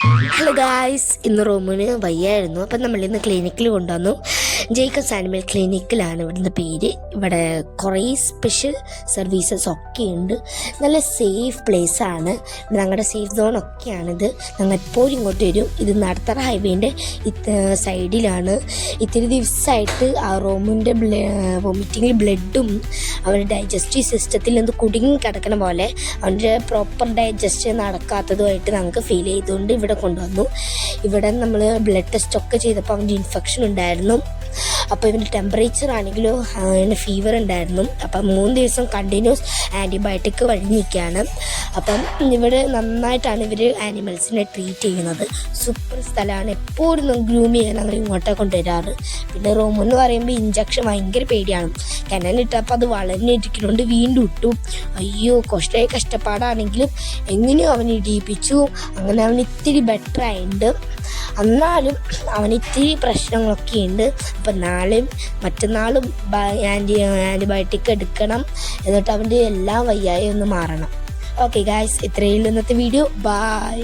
Hello guys, ഇന്ന് റോമിന് വയ്യായിരുന്നു. അപ്പം നമ്മളിന്ന് ക്ലിനിക്കിൽ കൊണ്ടുവന്നു. ജേക്കബ്സ് ആനിമൽ ക്ലിനിക്കിലാണ് ഇവിടുന്ന് പേര്. ഇവിടെ കുറേ സ്പെഷ്യൽ സർവീസസ് ഒക്കെ ഉണ്ട്. നല്ല സേഫ് പ്ലേസാണ്. ഞങ്ങളുടെ സേഫ് സോണൊക്കെയാണിത്. ഞങ്ങൾ എപ്പോഴും ഇങ്ങോട്ട് വരും. ഇത് നടത്തറ ഹൈവേൻ്റെ സൈഡിലാണ്. ഇത്തിരി ദിവസമായിട്ട് ആ റോമിൻ്റെ വൊമിറ്റിങ്ങിൽ ബ്ലഡും അവൻ്റെ ഡൈജസ്റ്റീവ് സിസ്റ്റത്തിൽ നിന്ന് കുടുങ്ങി കിടക്കണ പോലെ അവൻ്റെ പ്രോപ്പർ ഡൈജസ്റ്റ് നടക്കാത്തതുമായിട്ട് ഞങ്ങൾക്ക് ഫീൽ ചെയ്തുകൊണ്ട് ഇവിടെ കൊണ്ടുവന്നു. ഇവിടെ നമ്മൾ ബ്ലഡ് ടെസ്റ്റ് ഒക്കെ ചെയ്തപ്പോൾ അവൻ്റെ ഇൻഫെക്ഷൻ ഉണ്ടായിരുന്നു. അപ്പോൾ ഇവൻ്റെ ടെമ്പറേച്ചർ ആണെങ്കിലും അവന് ഫീവർ ഉണ്ടായിരുന്നു. അപ്പം 3 ദിവസം കണ്ടിന്യൂസ് ആൻറ്റിബയോട്ടിക് നിൽക്കുകയാണ്. അപ്പം ഇവിടെ നന്നായിട്ടാണ് ഇവർ ആനിമൽസിനെ ട്രീറ്റ് ചെയ്യുന്നത്. സൂപ്പർ സ്ഥലമാണ്. എപ്പോഴും ഗ്രൂം ചെയ്യാൻ ഞങ്ങൾ ഇങ്ങോട്ടേ കൊണ്ടുവരാറ്. പിന്നെ റോമെന്ന് പറയുമ്പോൾ ഇഞ്ചക്ഷൻ ഭയങ്കര പേടിയാണ്. കിണലിട്ടപ്പോൾ അത് വളഞ്ഞിരിക്കുന്നുണ്ട്, വീണ്ടും ഇട്ടു. അയ്യോ, കഷ്ടപ്പാടാണെങ്കിലും എങ്ങനെയോ അവൻ ഇടിയിപ്പിച്ചു. അങ്ങനെ അവൻ ഇത്തിരി ബെറ്റർ ആയിട്ടുണ്ട്. എന്നാലും അവനിത്തിരി പ്രശ്നങ്ങളൊക്കെ ഉണ്ട്. അപ്പം നാളെയും മറ്റന്നാളും ആൻറ്റിബയോട്ടിക് എടുക്കണം. എന്നിട്ട് അവൻ്റെ എല്ലാ വയ്യായി ഒന്ന് മാറണം. ഓക്കെ ഗായ്സ്, ഇത്രയേ ഉള്ളൂ ഇന്നത്തെ വീഡിയോ. ബൈ.